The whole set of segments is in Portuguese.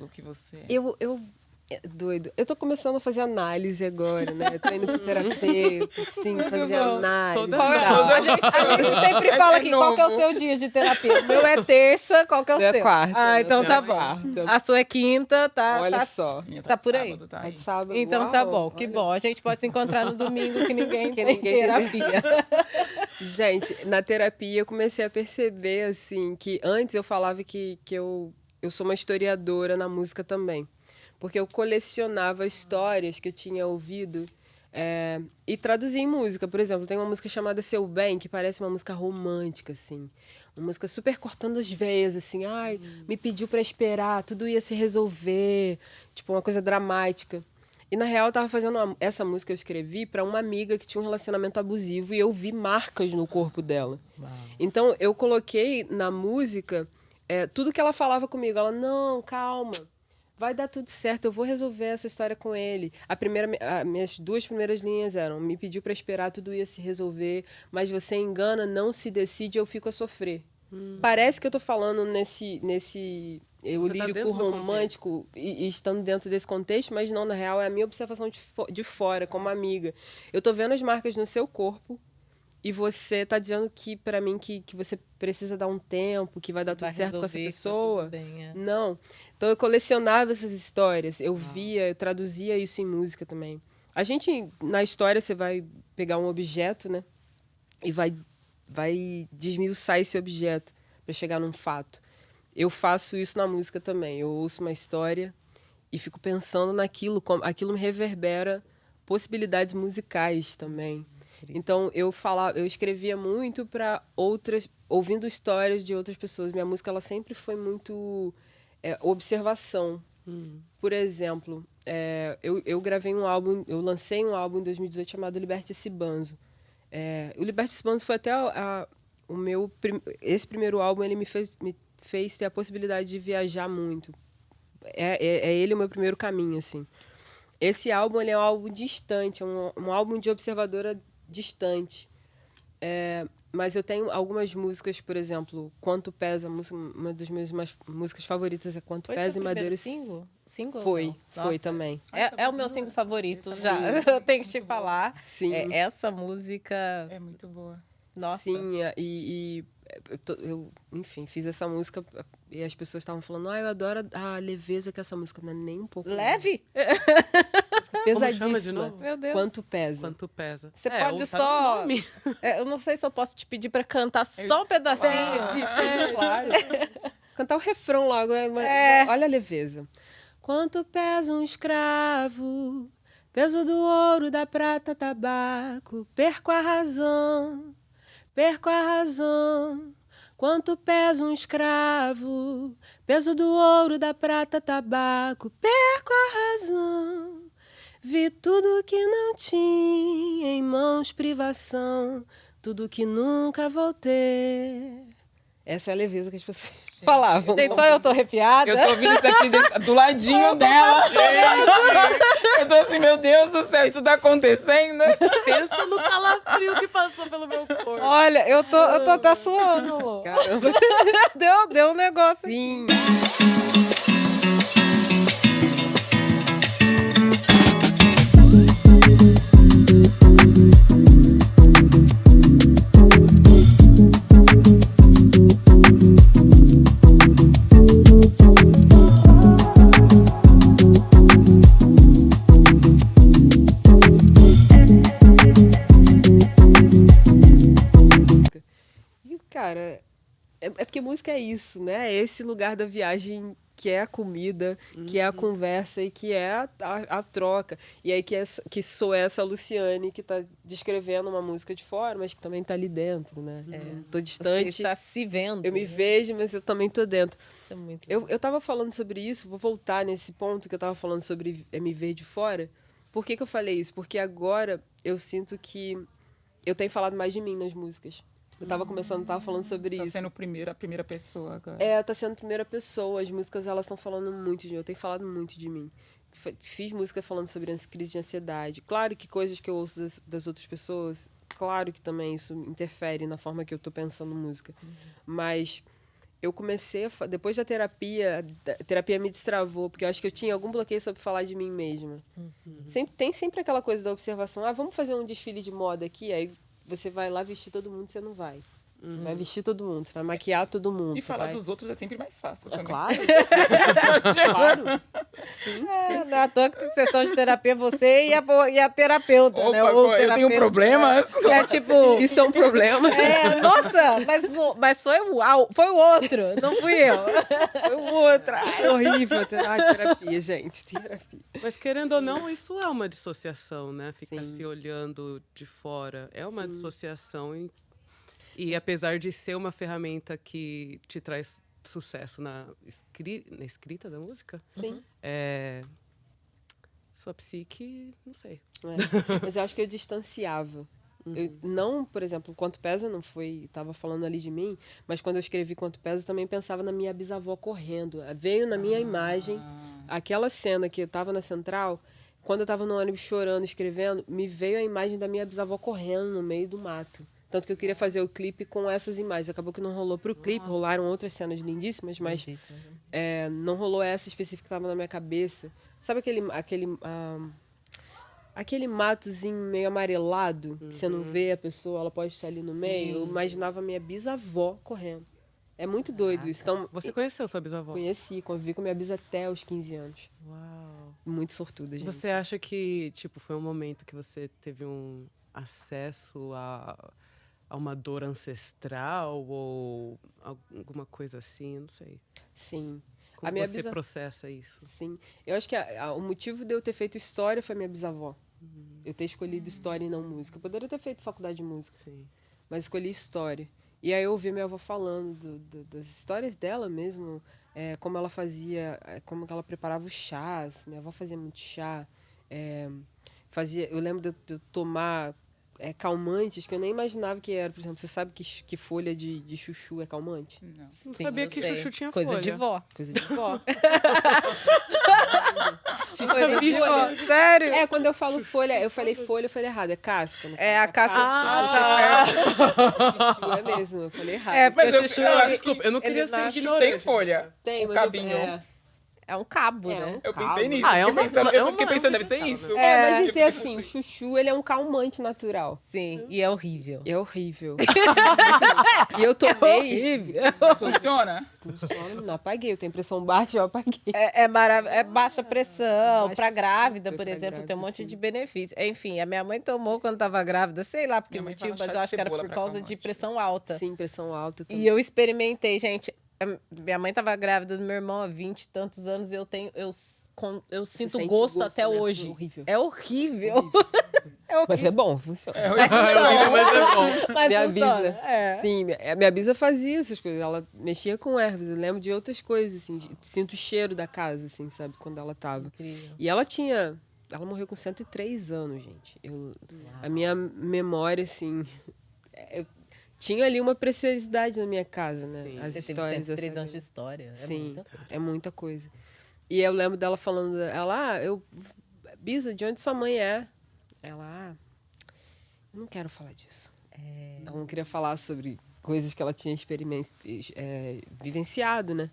o que você é. Doido. Eu tô começando a fazer análise agora, né? Tô indo pro terapeuta, sim, fazer análise. A gente sempre fala aqui, qual que é o seu dia de terapia? O meu é terça, qual que é o seu? É quarta. Então tá bom. Quarta. A sua é quinta, tá? Olha só. Tá por aí. Sábado, tá É aí. de sábado. Então tá Uau, bom, que olha. bom. A gente pode se encontrar no domingo que ninguém tem ninguém tem terapia. Gente, na terapia eu comecei a perceber, assim, que antes eu falava que eu sou uma historiadora na música também. Porque eu colecionava histórias que eu tinha ouvido e traduzia em música. Por exemplo, tem uma música chamada Seu Bem, que parece uma música romântica, assim. Uma música super cortando as veias, assim. Ai, me pediu pra esperar, tudo ia se resolver. Tipo, uma coisa dramática. E, na real, eu tava fazendo essa música que eu escrevi para uma amiga que tinha um relacionamento abusivo e eu vi marcas no corpo dela. Uau. Então, eu coloquei na música tudo que ela falava comigo. Ela, não, calma, vai dar tudo certo, eu vou resolver essa história com ele. Minhas duas primeiras linhas eram, me pediu para esperar, tudo ia se resolver, mas você engana, não se decide, eu fico a sofrer. Parece que eu tô falando nesse eu Você tá lírico dentro do romântico e estando dentro desse contexto, mas não, na real, é a minha observação de fora, como amiga. Eu tô vendo as marcas no seu corpo e você tá dizendo para mim que você precisa dar um tempo, que vai dar tudo certo com essa pessoa. Não. Então eu colecionava essas histórias, eu via, eu traduzia isso em música também. A gente, na história, você vai pegar um objeto, né? E vai desmiuçar esse objeto para chegar num fato. Eu faço isso na música também. Eu ouço uma história e fico pensando naquilo, como aquilo me reverbera possibilidades musicais também. Então eu escrevia muito para outras, ouvindo histórias de outras pessoas. Minha música ela sempre foi muito observação. Por exemplo, eu gravei um álbum, eu lancei um álbum em 2018 chamado Liberte-se Banzo. O Liberte-se Banzo foi até esse primeiro álbum, ele me fez ter a possibilidade de viajar muito. É ele o meu primeiro caminho, assim. Esse álbum ele é um álbum distante, é um álbum de observadora distante. Mas eu tenho algumas músicas, por exemplo, Quanto Pesa, uma das minhas músicas favoritas é Quanto Pesa e Madeira. Single? Foi também. É o meu single favorito, já. Eu tenho que te falar. Sim. Essa música... É muito boa. Nossa. Sim, eu, enfim, fiz essa música e as pessoas estavam falando, eu adoro a leveza que essa música não é nem um pouco leve. Pesadíssima. de novo? Meu Deus. Quanto pesa. Quanto pesa. Você pode só... eu não sei se eu posso te pedir pra cantar só um pedacinho. Claro. Cantar o refrão logo. Olha a leveza. Quanto pesa um escravo, peso do ouro, da prata, tabaco, perco a razão. Quanto pesa um escravo, peso do ouro, da prata, tabaco, perco a razão. Vi tudo que não tinha em mãos, privação, tudo que nunca vou ter. Essa é a leveza que as pessoas falavam. Só eu tô arrepiada. Eu tô ouvindo isso aqui do ladinho dela. Eu tô assim, meu Deus do céu, isso tá acontecendo? Pensa no calafrio que passou pelo meu corpo. Olha, eu tô até suando, Lu. Caramba. Deu um negócio. Sim. Cara, é porque música é isso, né? É esse lugar da viagem que é a comida, que é a conversa e que é a troca. E aí que sou essa Luciane que tá descrevendo uma música de fora, mas que também tá ali dentro, né? Tô distante. Você está se vendo. Eu me vejo, mas eu também tô dentro. Isso é muito Eu tava falando sobre isso, vou voltar nesse ponto que eu tava falando sobre me ver de fora. Por que eu falei isso? Porque agora eu sinto que eu tenho falado mais de mim nas músicas. Eu tava falando sobre Tá isso. sendo a primeira pessoa agora. Tá sendo primeira pessoa. As músicas, elas estão falando muito de mim. Eu tenho falado muito de mim. Fiz música falando sobre crise de ansiedade. Claro que coisas que eu ouço das outras pessoas, claro que também isso interfere na forma que eu tô pensando música. Mas eu comecei depois da terapia, a terapia me destravou, porque eu acho que eu tinha algum bloqueio sobre falar de mim mesma. Tem sempre aquela coisa da observação, vamos fazer um desfile de moda aqui, aí você vai lá vestir todo mundo, você não vai. Você vai vestir todo mundo, você vai maquiar todo mundo. E falar dos outros é sempre mais fácil também. Claro. Claro. Sim. Não é à toa que tem sessão de terapia você e a terapeuta, Opa, né? eu tenho problemas. É tipo... Isso é um problema. Nossa, mas foi o outro, não fui eu. Foi o outro. Ai, horrível. Terapia, gente. Terapia. Mas querendo ou não, isso é uma dissociação, né? Ficar Sim. se olhando de fora. É uma dissociação. E apesar de ser uma ferramenta que te traz sucesso na escrita da música, Sim. Sua psique, não sei. Mas eu acho que eu distanciava. Eu não, por exemplo, Quanto Pesa não foi... Tava falando ali de mim, mas quando eu escrevi Quanto Pesa, eu também pensava na minha bisavó correndo. Veio na minha imagem aquela cena que eu tava na Central, quando eu tava no ônibus chorando, escrevendo, me veio a imagem da minha bisavó correndo no meio do mato. Tanto que eu queria fazer o clipe com essas imagens. Acabou que não rolou pro clipe, rolaram outras cenas lindíssimas, mas não rolou essa específica que estava na minha cabeça. Sabe aquele matozinho meio amarelado, que você não vê a pessoa, ela pode estar ali no meio? Eu imaginava a minha bisavó correndo. É muito doido isso. Então, Você conheceu sua bisavó? conheci, convivi com minha bisa até os 15 anos. Uau. Muito sortuda, gente. Você acha que, tipo, foi um momento que você teve um acesso a uma dor ancestral ou alguma coisa assim? Não sei. Sim. Como você processa isso? Sim. Eu acho que o motivo de eu ter feito história foi minha bisavó. Eu ter escolhido história e não música. Eu poderia ter feito faculdade de música, Sim. mas escolhi história. E aí eu ouvi minha avó falando das histórias dela mesmo, como ela fazia, como ela preparava os chás. Minha avó fazia muito chá. Eu lembro de eu tomar calmantes que eu nem imaginava que era. Por exemplo, você sabe que folha de chuchu é calmante? Não. Não Sim, sabia eu que sei. chuchu tinha Coisa folha. de vó. Coisa de vó. Nunca vi folha. Sério? Quando eu falo folha, eu falei errado. É casca. Não É a casca Chuchu é mesmo, eu falei errado. É, porque Mas o eu chuchu acho Desculpa, eu não ele queria ser nasce- ignorante. Tem folha. Tem, o mas cabinho. é um cabo, É, né? Eu Calma. pensei nisso. Ah, é eu uma- fiquei pensando, é eu fiquei uma- pensando, é um deve ser vegetal, isso. Mas Eu dizer assim, chuchu, ele é um calmante natural. Sim, e é horrível. É horrível. E eu tomei... Funciona? Funciona, não apaguei. Eu tenho pressão baixa, eu apaguei. É baixa pressão. Baixa Pra grávida, açúcar, por pra exemplo, grávida, tem um monte sim. de benefícios. Enfim, a minha mãe tomou quando estava grávida, sei lá por que Minha mãe motivo, fala mas chá eu de acho que era cebola por pra causa de calmante. pressão alta. Sim, pressão alta também. E eu experimentei, gente. Minha mãe estava grávida do meu irmão há 20 e tantos anos e eu sinto sente gosto gosto, até né? hoje. Horrível. É horrível. É horrível. Mas é bom, funciona. Mas Mas é bom. Mas Minha funciona. bisa. É. Sim, minha bisa fazia essas coisas. Ela mexia com ervas. Eu lembro de outras coisas, assim. Sinto o cheiro da casa, assim, sabe? Quando ela tava. Incrível. E ela morreu com 103 anos, gente. A minha memória, assim... Eu tinha ali uma preciosidade na minha casa, né? Sim. As Você teve histórias. 103 assim, anos de história. Sim, muita coisa. é muita coisa. E eu lembro dela falando... Bisa, de onde sua mãe é? Ela, eu não quero falar disso. Ela não queria falar sobre coisas que ela tinha vivenciado, né?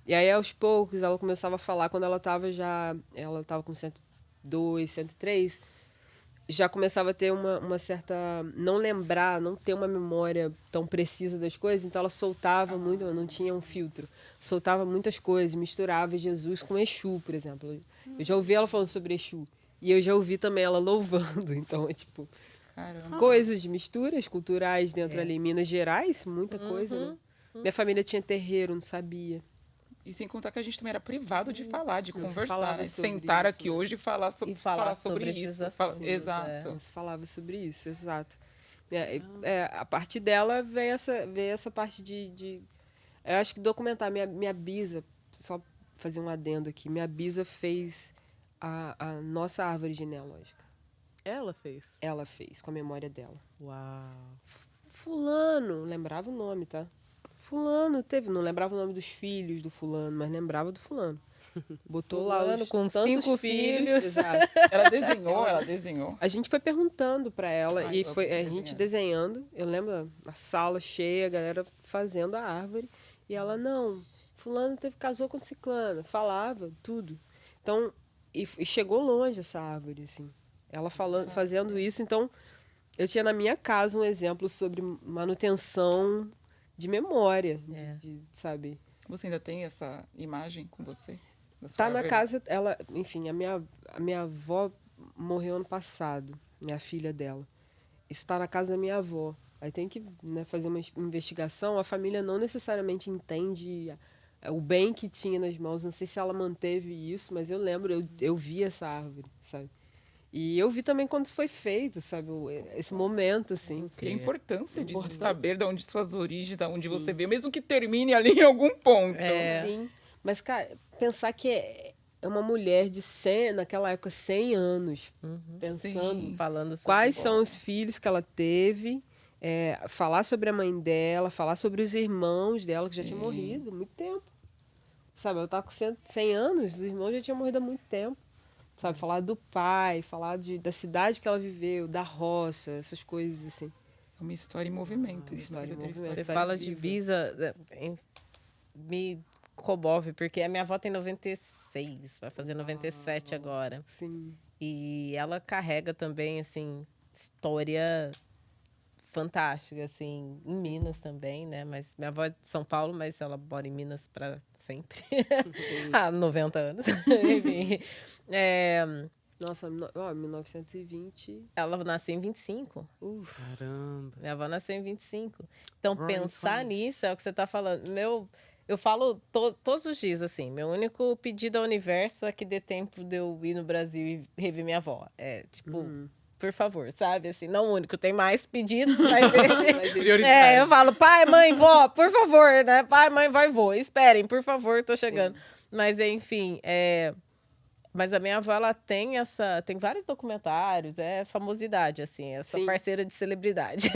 E aí, aos poucos, ela começava a falar, quando ela estava com 102, 103, já começava a ter uma certa... não lembrar, não ter uma memória tão precisa das coisas, então ela soltava muito, não tinha um filtro. Soltava muitas coisas, misturava Jesus com Exu, por exemplo. Eu já ouvi ela falando sobre Exu. E eu já ouvi também ela louvando. Então, é tipo... Caramba. coisas, misturas culturais dentro ali. Em Minas Gerais, muita coisa, né? Minha família tinha terreiro, não sabia. E sem contar que a gente também era privado de falar, de Não se conversar, falava né? sobre Sentar isso, aqui né? hoje e falar sobre, E falar sobre esses isso. assuntos, Exato. Não se falava sobre isso, exato. A partir dela veio essa parte de... Eu acho que documentar. Minha bisa, só fazer um adendo aqui, minha bisa fez a nossa árvore genealógica. Ela fez. Ela fez, com a memória dela. Uau. Fulano, lembrava o nome, tá? Fulano não lembrava o nome dos filhos do fulano, mas lembrava do fulano. Botou lá Fulano os com tantos 5 filhos. Exato. Ela desenhou. A gente foi perguntando pra ela Ai, e eu foi a desenhando. gente desenhando. Eu lembro a sala cheia, a galera fazendo a árvore. E ela, não, fulano casou com ciclano, falava tudo. Então, e chegou longe essa árvore, assim. Ela falando, fazendo isso, então eu tinha na minha casa um exemplo sobre manutenção de memória, sabe? Você ainda tem essa imagem com você? Da sua Tá na árvore? casa, ela, enfim, a minha avó morreu ano passado, a filha dela. Isso está na casa da minha avó. Aí tem que, né, fazer uma investigação. A família não necessariamente entende o bem que tinha nas mãos. Não sei se ela manteve isso, mas eu lembro, eu vi essa árvore, sabe? E eu vi também quando isso foi feito, sabe? Esse momento, assim. E a importância disso, de Importante. saber de onde suas origens, de onde Sim. você veio, mesmo que termine ali em algum ponto. Sim. Mas, cara, pensar que é uma mulher de 100, naquela época, 100 anos, pensando Sim. Falando sobre quais são os filhos que ela teve, falar sobre a mãe dela, falar sobre os irmãos dela, que já tinham morrido há muito tempo. Sabe, ela tá com 100 anos, os irmãos já tinham morrido há muito tempo. Sabe, falar do pai, falar da cidade que ela viveu, da roça, essas coisas assim. É uma história em movimento. Isso, história em Pedro Tristão. movimento. Você série fala de viva. Bisa, me comove, porque a minha avó tem 96, vai fazer 97 agora. Sim. E ela carrega também, assim, história fantástica, assim, em Minas também, né? Mas minha avó é de São Paulo, mas ela mora em Minas para sempre. Há 90 anos. Enfim. Nossa, 1920. Ela nasceu em 25. Caramba. Minha avó nasceu em 25. Então, Rolling pensar Stones. nisso é o que você está falando. Eu falo todos os dias, assim, meu único pedido ao universo é que dê tempo de eu ir no Brasil e rever minha avó. É, tipo, por favor, sabe? Assim, não o único, tem mais pedidos, mas deixa... Prioridade. eu falo, pai, mãe, vó, por favor, né? Pai, mãe, vai, vô, esperem, por favor, tô chegando. Mas, enfim, Mas a minha avó, ela tem tem vários documentários, é famosidade, assim, é sua Sim. parceira de celebridade.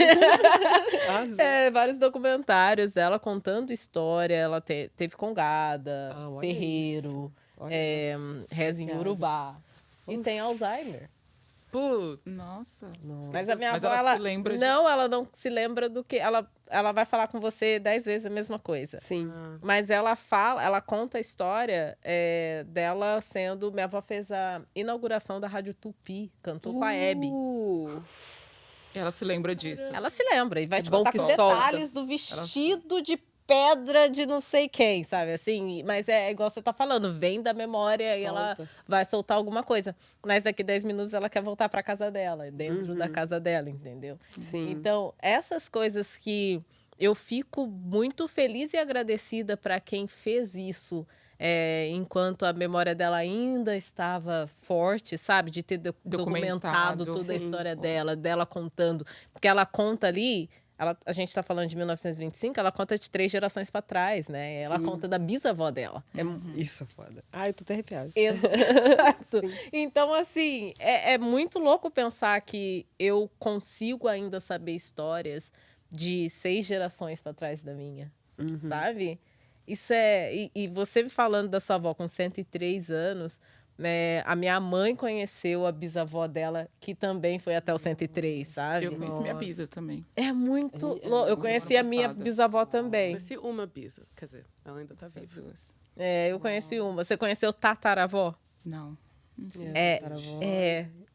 Arrasou. Vários documentários dela contando história, ela teve Congada, Ah, olha Terreiro, Olha Reza em Obrigada. Urubá. E tem Alzheimer. Putz. Nossa. Mas a minha Mas avó, ela se lembra de- Não, ela não se lembra do que... Ela vai falar com você 10 vezes a mesma coisa. Sim. Mas ela conta a história dela sendo... Minha avó fez a inauguração da Rádio Tupi, cantou com a Hebe. Ela se lembra disso. Ela se lembra e vai te bom contar que com solta. detalhes do vestido de pedra de não sei quem, sabe? Assim, mas é igual você tá falando, vem da memória e ela Solta. vai soltar alguma coisa. Mas daqui 10 minutos ela quer voltar para casa dela, dentro da casa dela, entendeu? Sim. Então, essas coisas que eu fico muito feliz e agradecida para quem fez isso enquanto a memória dela ainda estava forte, sabe? De ter documentado toda a sim. história dela contando. Porque ela conta ali, a gente está falando de 1925, ela conta de 3 gerações para trás, né? Ela Sim. conta da bisavó dela. Isso é foda. Ai, eu tô até arrepiada. Exato. Então, assim, é muito louco pensar que eu consigo ainda saber histórias de 6 gerações para trás da minha, sabe? Isso e você falando da sua avó com 103 anos, né? A minha mãe conheceu a bisavó dela, que também foi até os 103, sabe? Eu conheci minha bisa também. É muito louco. Eu muito conheci a minha passada. bisavó também. Conheci uma bisa. Quer dizer, ela ainda tá As viva. duas. Eu conheci uma. Você conheceu tataravó? Não.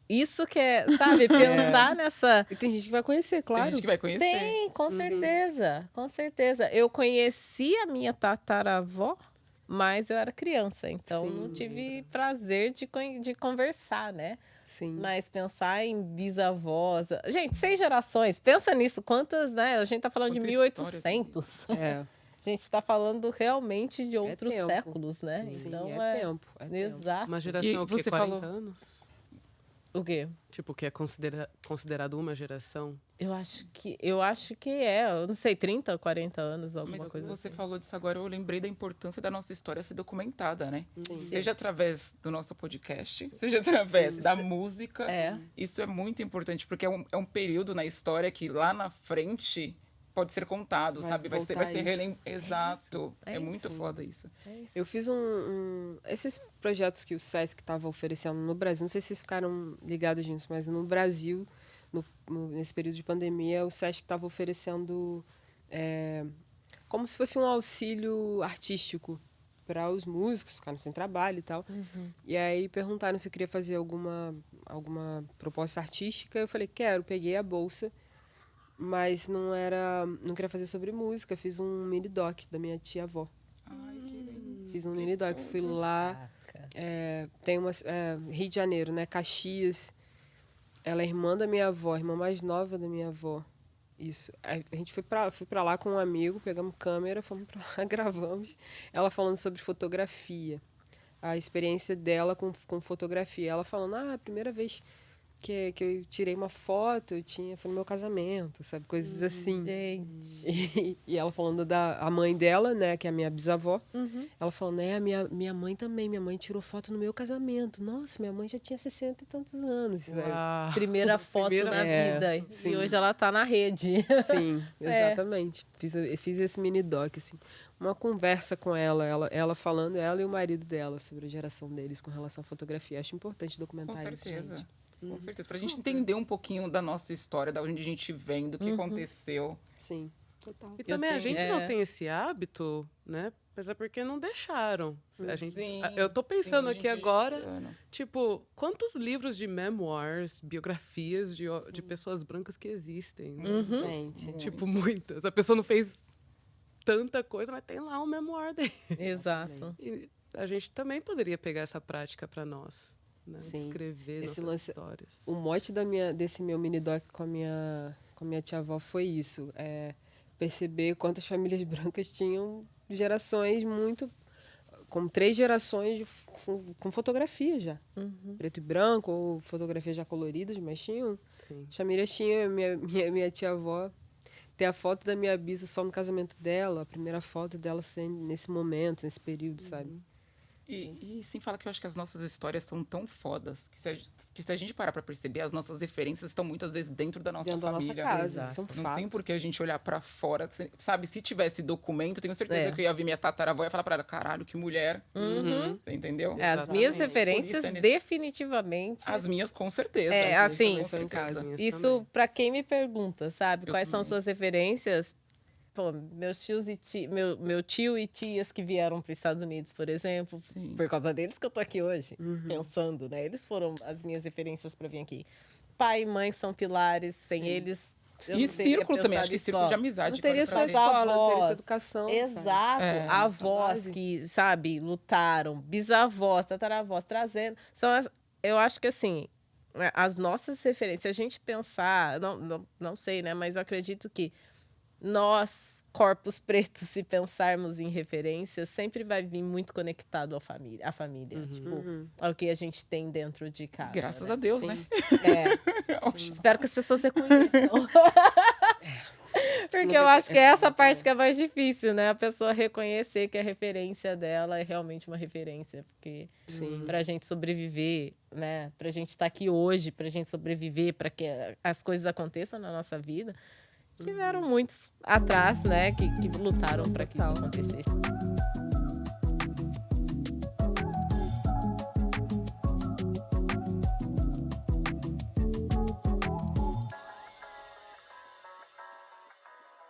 Isso que sabe, pensar nessa... E tem gente que vai conhecer, Tem claro. gente que vai conhecer. Tem, com certeza, com certeza. Eu conheci a minha tataravó, mas eu era criança, então Sim. não tive prazer de conversar, né? Sim. Mas pensar em bisavós... Gente, 6 gerações, pensa nisso, quantas, né? A gente tá falando de Quanta 1800. É. A gente tá falando realmente de outros tempo. séculos, né? Sim, Então é tempo. É tempo. Exato. Uma geração, E o quê? você 40 falou- anos? O quê? Tipo, que é considerado uma geração? Eu acho que eu não sei, 30, 40 anos, alguma Mas coisa você assim. falou disso agora, eu lembrei da importância da nossa história ser documentada, né? Seja através do nosso podcast, seja através da música. Isso é muito importante, porque é um período na história que lá na frente pode ser contado, Vai sabe? Vai ser voltar isso. Exato. É É muito isso. foda isso. Eu fiz esses projetos que o SESC estava oferecendo no Brasil, não sei se vocês ficaram ligados nisso, mas no Brasil, nesse período de pandemia, o SESC estava oferecendo como se fosse um auxílio artístico para os músicos, ficaram sem trabalho e tal. E aí perguntaram se eu queria fazer alguma proposta artística. Eu falei, quero. Peguei a bolsa, mas não queria fazer sobre música. Fiz um mini doc da minha tia-avó. Ai, que lindo. Fiz um mini doc. Fui lá, tem Rio de Janeiro, né? Caxias. Ela é irmã da minha avó, irmã mais nova da minha avó. Isso. A gente fui pra lá com um amigo, pegamos câmera, fomos pra lá, gravamos. Ela falando sobre fotografia. A experiência dela com fotografia. Ela falando, a primeira vez que eu tirei uma foto, foi no meu casamento, sabe? Coisas assim. Gente. E ela falando a mãe dela, né? Que é a minha bisavó. Ela falando, minha mãe também. Minha mãe tirou foto no meu casamento. Nossa, minha mãe já tinha 60 e tantos anos. Sabe? Primeira foto da vida. Sim. E hoje ela tá na rede. Sim, exatamente. Fiz esse mini doc, assim. Uma conversa com ela falando, ela e o marido dela, sobre a geração deles com relação à fotografia. Acho importante documentar Com isso, certeza. gente. Com certeza. Pra gente entender um pouquinho da nossa história, da onde a gente vem, do que aconteceu. Sim, total. E também a gente não tem esse hábito, né? Mas é porque não deixaram. Eu tô pensando aqui agora, tipo, quantos livros de memoirs, biografias de pessoas brancas que existem? Né? Gente. Tipo, muitas. A pessoa não fez tanta coisa, mas tem lá um memoir dele. Exato. E a gente também poderia pegar essa prática para nós. Né? Sim. Escrever Esse nossas histórias. O mote desse meu mini doc com a minha tia-avó foi isso. Perceber quantas famílias brancas tinham gerações como 3 gerações com fotografia já. Preto e branco, ou fotografias já coloridas, mas tinham. Sim. As famílias tinham. Minha tia-avó tem a foto da minha bisa só no casamento dela, a primeira foto dela nesse momento, nesse período, sabe? E sem falar que eu acho que as nossas histórias são tão fodas que se a gente parar pra perceber, as nossas referências estão muitas vezes dentro da nossa Dentro família. da nossa casa, são Não fatos. tem por que a gente olhar pra fora, sabe? Se tivesse documento, tenho certeza que eu ia ver minha tataravó e ia falar pra ela, caralho, que mulher. Você entendeu? As minhas referências, Por isso definitivamente. As minhas, com certeza. É, As minhas assim, também são em casa. Isso, pra quem me pergunta, sabe? Eu Quais são também. suas referências? Pô, meus tios meu tio e tias que vieram para os Estados Unidos, por exemplo, Sim. por causa deles que eu tô aqui hoje, pensando, né? Eles foram as minhas referências para vir aqui. Pai e mãe são pilares, sem eles. Eu E não teria círculo também, pensado acho que em círculo de escola. amizade. Não teria que só olha pra escola, frente. não teria só Avós. educação. Exato. É. Avós base. que, sabe, lutaram, bisavós, tataravós, trazendo. Eu acho que, assim, as nossas referências, se a gente pensar, não sei, né? Mas eu acredito que nós, corpos pretos, se pensarmos em referências, sempre vai vir muito conectado à família. Tipo, ao que a gente tem dentro de casa. Graças né? a Deus, Sim. né? Espero que as pessoas reconheçam. Porque eu acho que é essa parte que é mais difícil, né? A pessoa reconhecer que a referência dela é realmente uma referência. Porque pra gente sobreviver, né? Pra gente estar aqui hoje, pra gente sobreviver, pra que as coisas aconteçam na nossa vida, tiveram muitos atrás, né? Que lutaram pra que isso acontecesse.